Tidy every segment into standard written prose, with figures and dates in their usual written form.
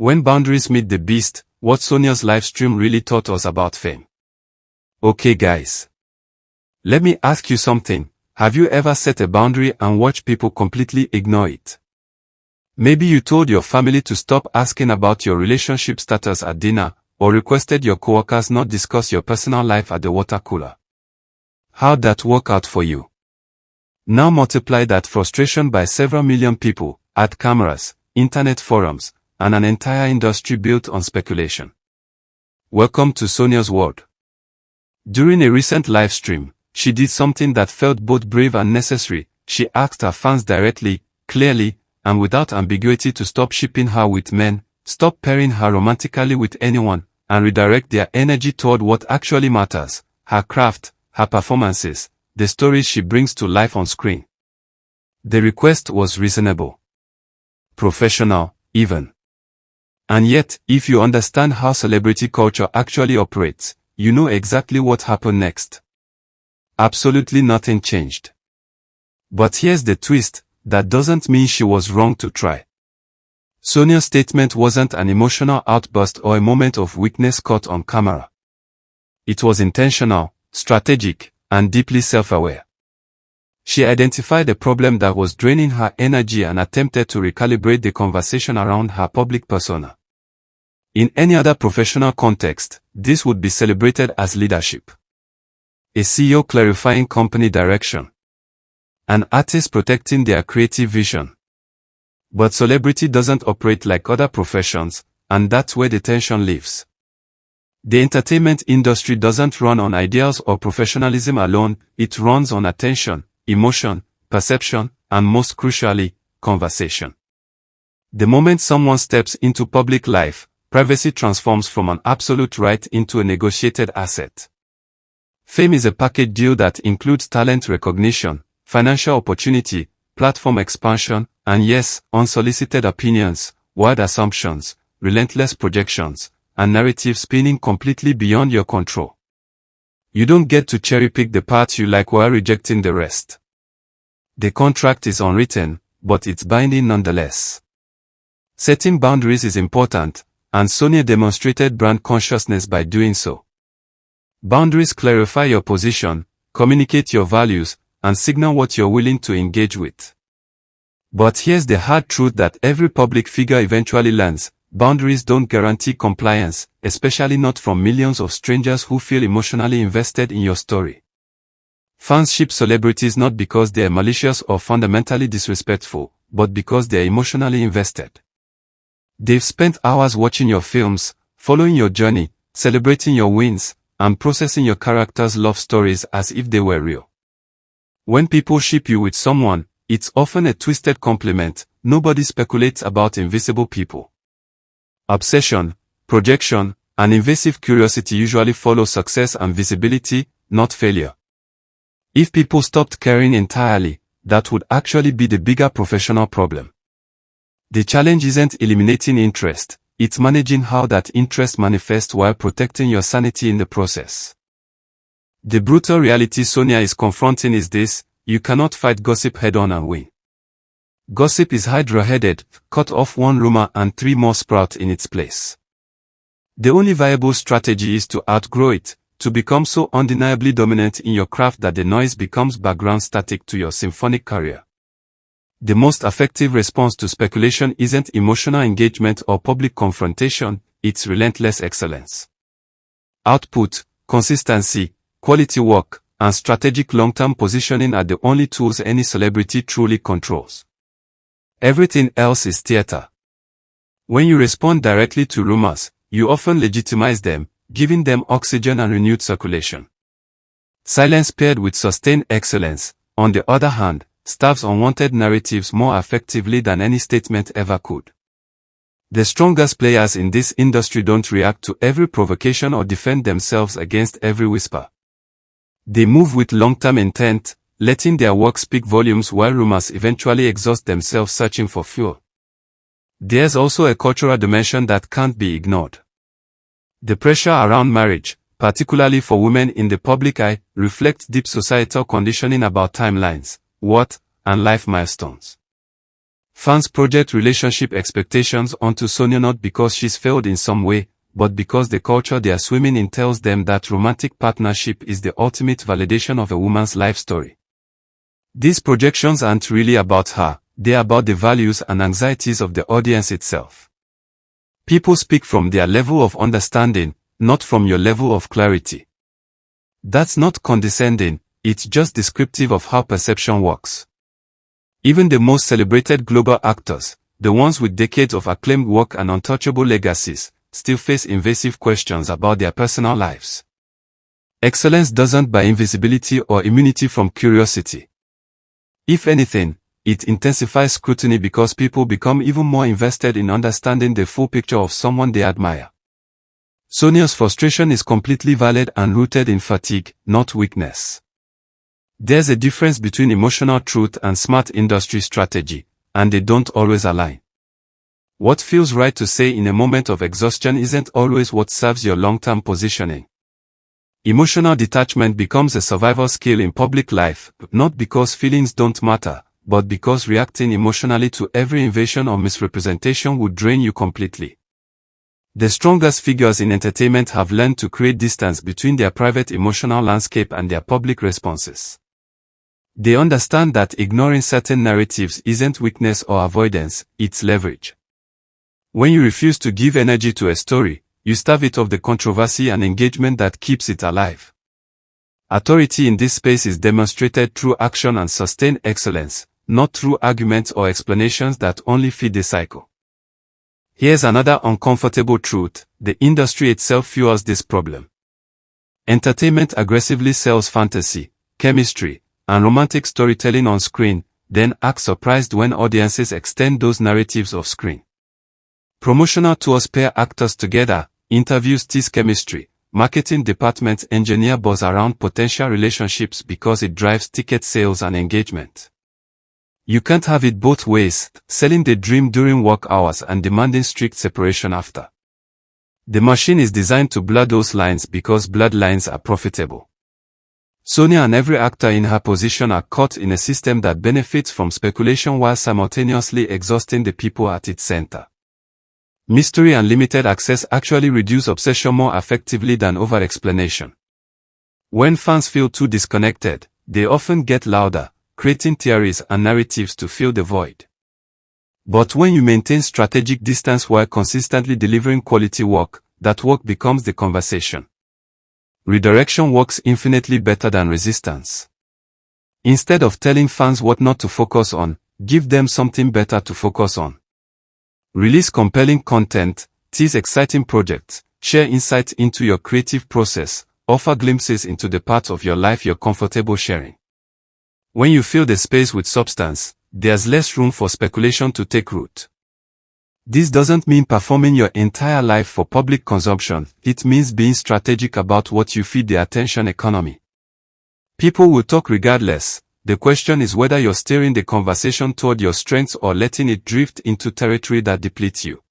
When boundaries meet the beast, what Sonia's live stream really taught us about fame. Okay guys. Let me ask you something. Have you ever set a boundary and watched people completely ignore it? Maybe you told your family to stop asking about your relationship status at dinner, or requested your coworkers not discuss your personal life at the water cooler. How'd that work out for you? Now multiply that frustration by several million people, ad cameras, internet forums, and an entire industry built on speculation. Welcome to Sonia's world. During a recent live stream, she did something that felt both brave and necessary. She asked her fans directly, clearly, and without ambiguity to stop shipping her with men, stop pairing her romantically with anyone, and redirect their energy toward what actually matters, her craft, her performances, the stories she brings to life on screen. The request was reasonable. Professional, even. And yet, if you understand how celebrity culture actually operates, you know exactly what happened next. Absolutely nothing changed. But here's the twist, that doesn't mean she was wrong to try. Sonia's statement wasn't an emotional outburst or a moment of weakness caught on camera. It was intentional, strategic, and deeply self-aware. She identified a problem that was draining her energy and attempted to recalibrate the conversation around her public persona. In any other professional context, this would be celebrated as leadership. A CEO clarifying company direction. An artist protecting their creative vision. But celebrity doesn't operate like other professions, and that's where the tension lives. The entertainment industry doesn't run on ideals or professionalism alone, it runs on attention, emotion, perception, and most crucially, conversation. The moment someone steps into public life, privacy transforms from an absolute right into a negotiated asset. Fame is a package deal that includes talent recognition, financial opportunity, platform expansion, and yes, unsolicited opinions, wild assumptions, relentless projections, and narratives spinning completely beyond your control. You don't get to cherry-pick the parts you like while rejecting the rest. The contract is unwritten, but it's binding nonetheless. Setting boundaries is important, and Sonia demonstrated brand consciousness by doing so. Boundaries clarify your position, communicate your values, and signal what you're willing to engage with. But here's the hard truth that every public figure eventually learns: boundaries don't guarantee compliance, especially not from millions of strangers who feel emotionally invested in your story. Fans ship celebrities not because they're malicious or fundamentally disrespectful, but because they're emotionally invested. They've spent hours watching your films, following your journey, celebrating your wins, and processing your characters' love stories as if they were real. When people ship you with someone, it's often a twisted compliment. Nobody speculates about invisible people. Obsession, projection, and invasive curiosity usually follow success and visibility, not failure. If people stopped caring entirely, that would actually be the bigger professional problem. The challenge isn't eliminating interest, it's managing how that interest manifests while protecting your sanity in the process. The brutal reality Sonia is confronting is this: you cannot fight gossip head-on and win. Gossip is hydra-headed, cut off one rumor and 3 more sprout in its place. The only viable strategy is to outgrow it, to become so undeniably dominant in your craft that the noise becomes background static to your symphonic career. The most effective response to speculation isn't emotional engagement or public confrontation, it's relentless excellence. Output, consistency, quality work, and strategic long-term positioning are the only tools any celebrity truly controls. Everything else is theater. When you respond directly to rumors, you often legitimize them, giving them oxygen and renewed circulation. Silence paired with sustained excellence, on the other hand, starves unwanted narratives more effectively than any statement ever could. The strongest players in this industry don't react to every provocation or defend themselves against every whisper. They move with long-term intent, letting their work speak volumes while rumors eventually exhaust themselves searching for fuel. There's also a cultural dimension that can't be ignored. The pressure around marriage, particularly for women in the public eye, reflects deep societal conditioning about timelines, worth, and life milestones. Fans project relationship expectations onto Sonia not because she's failed in some way, but because the culture they are swimming in tells them that romantic partnership is the ultimate validation of a woman's life story. These projections aren't really about her, they're about the values and anxieties of the audience itself. People speak from their level of understanding, not from your level of clarity. That's not condescending, it's just descriptive of how perception works. Even the most celebrated global actors, the ones with decades of acclaimed work and untouchable legacies, still face invasive questions about their personal lives. Excellence doesn't buy invisibility or immunity from curiosity. If anything, it intensifies scrutiny because people become even more invested in understanding the full picture of someone they admire. Sonia's frustration is completely valid and rooted in fatigue, not weakness. There's a difference between emotional truth and smart industry strategy, and they don't always align. What feels right to say in a moment of exhaustion isn't always what serves your long-term positioning. Emotional detachment becomes a survival skill in public life, not because feelings don't matter, but because reacting emotionally to every invasion or misrepresentation would drain you completely. The strongest figures in entertainment have learned to create distance between their private emotional landscape and their public responses. They understand that ignoring certain narratives isn't weakness or avoidance, it's leverage. When you refuse to give energy to a story, you starve it of the controversy and engagement that keeps it alive. Authority in this space is demonstrated through action and sustained excellence, not through arguments or explanations that only feed the cycle. Here's another uncomfortable truth: the industry itself fuels this problem. Entertainment aggressively sells fantasy, chemistry, and romantic storytelling on screen, then acts surprised when audiences extend those narratives off screen. Promotional tours pair actors together, interviews tease chemistry, marketing departments engineer buzz around potential relationships because it drives ticket sales and engagement. You can't have it both ways, selling the dream during work hours and demanding strict separation after. The machine is designed to blur those lines because blurred lines are profitable. Sonia and every actor in her position are caught in a system that benefits from speculation while simultaneously exhausting the people at its center. Mystery and limited access actually reduce obsession more effectively than over-explanation. When fans feel too disconnected, they often get louder, creating theories and narratives to fill the void. But when you maintain strategic distance while consistently delivering quality work, that work becomes the conversation. Redirection works infinitely better than resistance. Instead of telling fans what not to focus on, give them something better to focus on. Release compelling content, tease exciting projects, share insights into your creative process, offer glimpses into the parts of your life you're comfortable sharing. When you fill the space with substance, there's less room for speculation to take root. This doesn't mean performing your entire life for public consumption, it means being strategic about what you feed the attention economy. People will talk regardless. The question is whether you're steering the conversation toward your strengths or letting it drift into territory that depletes you.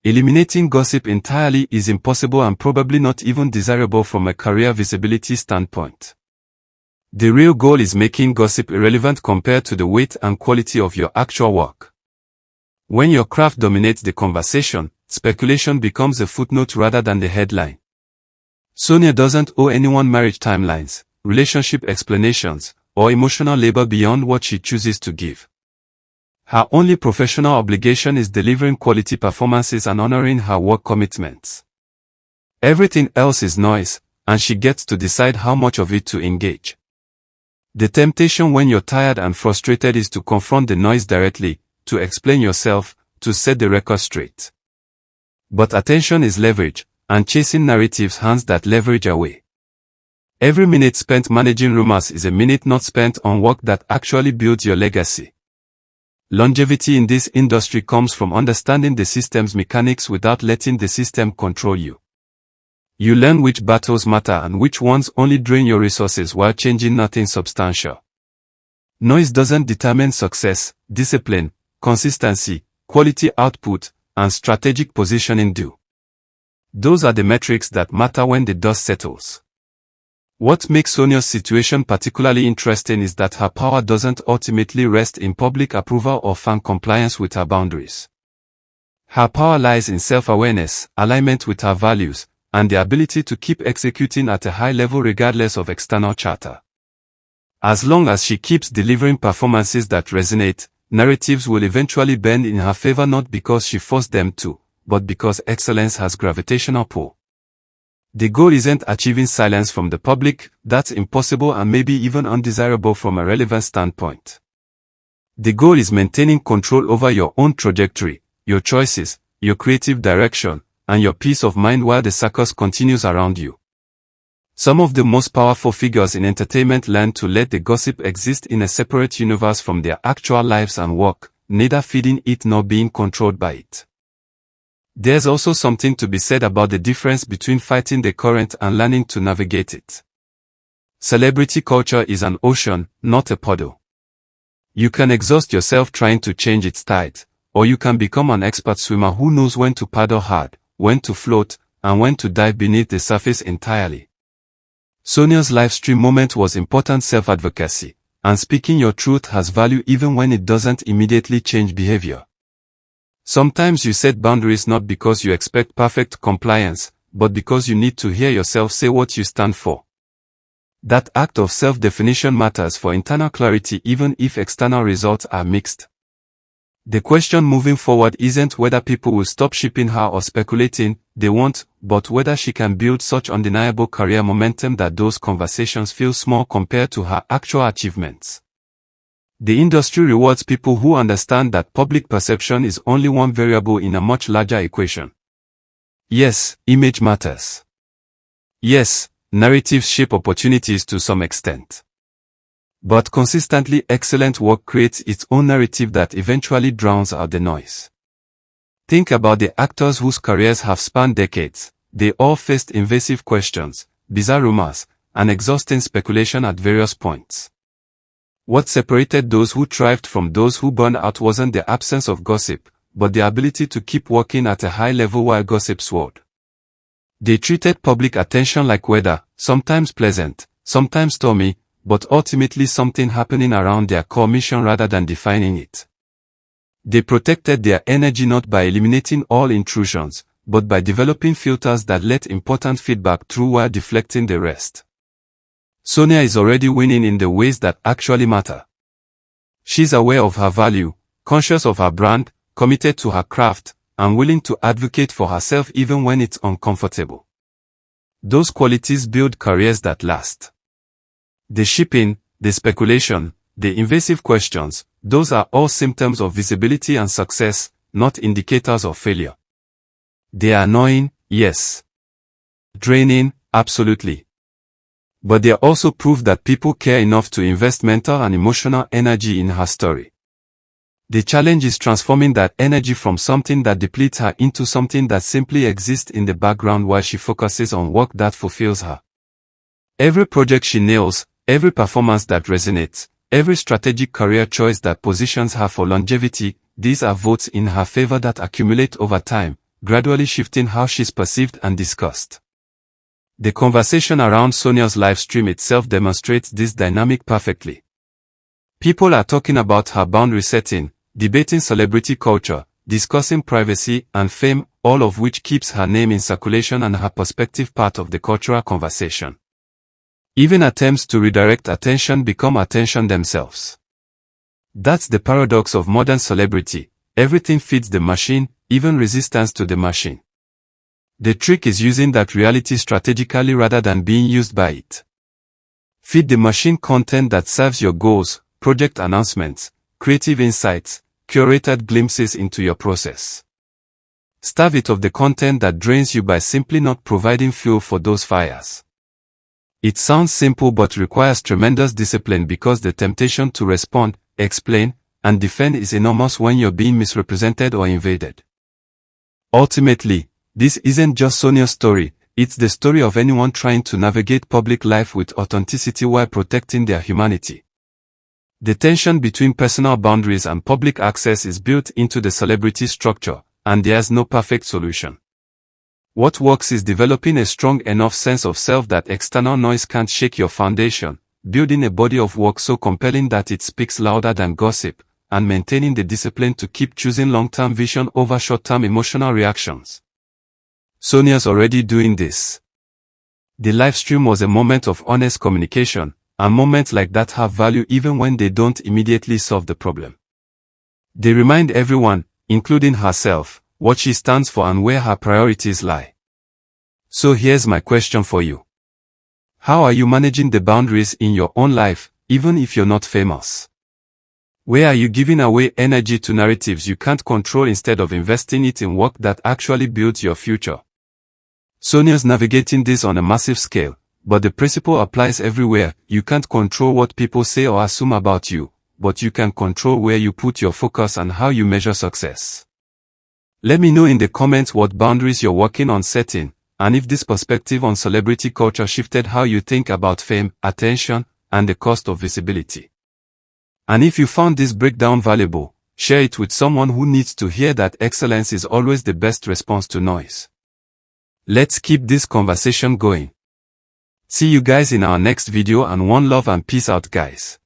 Eliminating gossip entirely is impossible and probably not even desirable from a career visibility standpoint. The real goal is making gossip irrelevant compared to the weight and quality of your actual work. When your craft dominates the conversation, speculation becomes a footnote rather than the headline. Sonia doesn't owe anyone marriage timelines, relationship explanations, or emotional labor beyond what she chooses to give. Her only professional obligation is delivering quality performances and honoring her work commitments. Everything else is noise, and she gets to decide how much of it to engage. The temptation when you're tired and frustrated is to confront the noise directly, to explain yourself, to set the record straight. But attention is leverage, and chasing narratives hands that leverage away. Every minute spent managing rumors is a minute not spent on work that actually builds your legacy. Longevity in this industry comes from understanding the system's mechanics without letting the system control you. You learn which battles matter and which ones only drain your resources while changing nothing substantial. Noise doesn't determine success, discipline, consistency, quality output, and strategic positioning do. Those are the metrics that matter when the dust settles. What makes Sonia's situation particularly interesting is that her power doesn't ultimately rest in public approval or fan compliance with her boundaries. Her power lies in self-awareness, alignment with her values, and the ability to keep executing at a high level regardless of external chatter. As long as she keeps delivering performances that resonate, narratives will eventually bend in her favor, not because she forced them to, but because excellence has gravitational pull. The goal isn't achieving silence from the public, that's impossible and maybe even undesirable from a relevant standpoint. The goal is maintaining control over your own trajectory, your choices, your creative direction, and your peace of mind while the circus continues around you. Some of the most powerful figures in entertainment learn to let the gossip exist in a separate universe from their actual lives and work, neither feeding it nor being controlled by it. There's also something to be said about the difference between fighting the current and learning to navigate it. Celebrity culture is an ocean, not a puddle. You can exhaust yourself trying to change its tide, or you can become an expert swimmer who knows when to paddle hard, when to float, and when to dive beneath the surface entirely. Sonia's Livestream moment was important self-advocacy, and speaking your truth has value even when it doesn't immediately change behavior. Sometimes you set boundaries not because you expect perfect compliance, but because you need to hear yourself say what you stand for. That act of self-definition matters for internal clarity even if external results are mixed. The question moving forward isn't whether people will stop shipping her or speculating they won't, but whether she can build such undeniable career momentum that those conversations feel small compared to her actual achievements. The industry rewards people who understand that public perception is only one variable in a much larger equation. Yes, image matters. Yes, narratives shape opportunities to some extent. But consistently excellent work creates its own narrative that eventually drowns out the noise. Think about the actors whose careers have spanned decades. They all faced invasive questions, bizarre rumors, and exhausting speculation at various points. What separated those who thrived from those who burned out wasn't the absence of gossip, but the ability to keep working at a high level while gossip swirled. They treated public attention like weather, sometimes pleasant, sometimes stormy, but ultimately something happening around their core mission rather than defining it. They protected their energy not by eliminating all intrusions, but by developing filters that let important feedback through while deflecting the rest. Sonia is already winning in the ways that actually matter. She's aware of her value, conscious of her brand, committed to her craft, and willing to advocate for herself even when it's uncomfortable. Those qualities build careers that last. The shipping, the speculation, the invasive questions, those are all symptoms of visibility and success, not indicators of failure. They are annoying, yes. Draining, absolutely. But they are also proof that people care enough to invest mental and emotional energy in her story. The challenge is transforming that energy from something that depletes her into something that simply exists in the background while she focuses on work that fulfills her. Every project she nails, every performance that resonates, every strategic career choice that positions her for longevity, these are votes in her favor that accumulate over time, gradually shifting how she's perceived and discussed. The conversation around Sonia's Livestream itself demonstrates this dynamic perfectly. People are talking about her boundary setting, debating celebrity culture, discussing privacy and fame, all of which keeps her name in circulation and her perspective part of the cultural conversation. Even attempts to redirect attention become attention themselves. That's the paradox of modern celebrity. Everything feeds the machine, even resistance to the machine. The trick is using that reality strategically rather than being used by it. Feed the machine content that serves your goals, project announcements, creative insights, curated glimpses into your process. Starve it of the content that drains you by simply not providing fuel for those fires. It sounds simple but requires tremendous discipline because the temptation to respond, explain, and defend is enormous when you're being misrepresented or invaded. Ultimately, this isn't just Sonia's story, it's the story of anyone trying to navigate public life with authenticity while protecting their humanity. The tension between personal boundaries and public access is built into the celebrity structure, and there's no perfect solution. What works is developing a strong enough sense of self that external noise can't shake your foundation, building a body of work so compelling that it speaks louder than gossip, and maintaining the discipline to keep choosing long-term vision over short-term emotional reactions. Sonia's already doing this. The live stream was a moment of honest communication, and moments like that have value even when they don't immediately solve the problem. They remind everyone, including herself, what she stands for and where her priorities lie. So here's my question for you. How are you managing the boundaries in your own life, even if you're not famous? Where are you giving away energy to narratives you can't control instead of investing it in work that actually builds your future? Sonia's navigating this on a massive scale, but the principle applies everywhere. You can't control what people say or assume about you, but you can control where you put your focus and how you measure success. Let me know in the comments what boundaries you're working on setting, and if this perspective on celebrity culture shifted how you think about fame, attention, and the cost of visibility. And if you found this breakdown valuable, share it with someone who needs to hear that excellence is always the best response to noise. Let's keep this conversation going. See you guys in our next video, and one love and peace out, guys.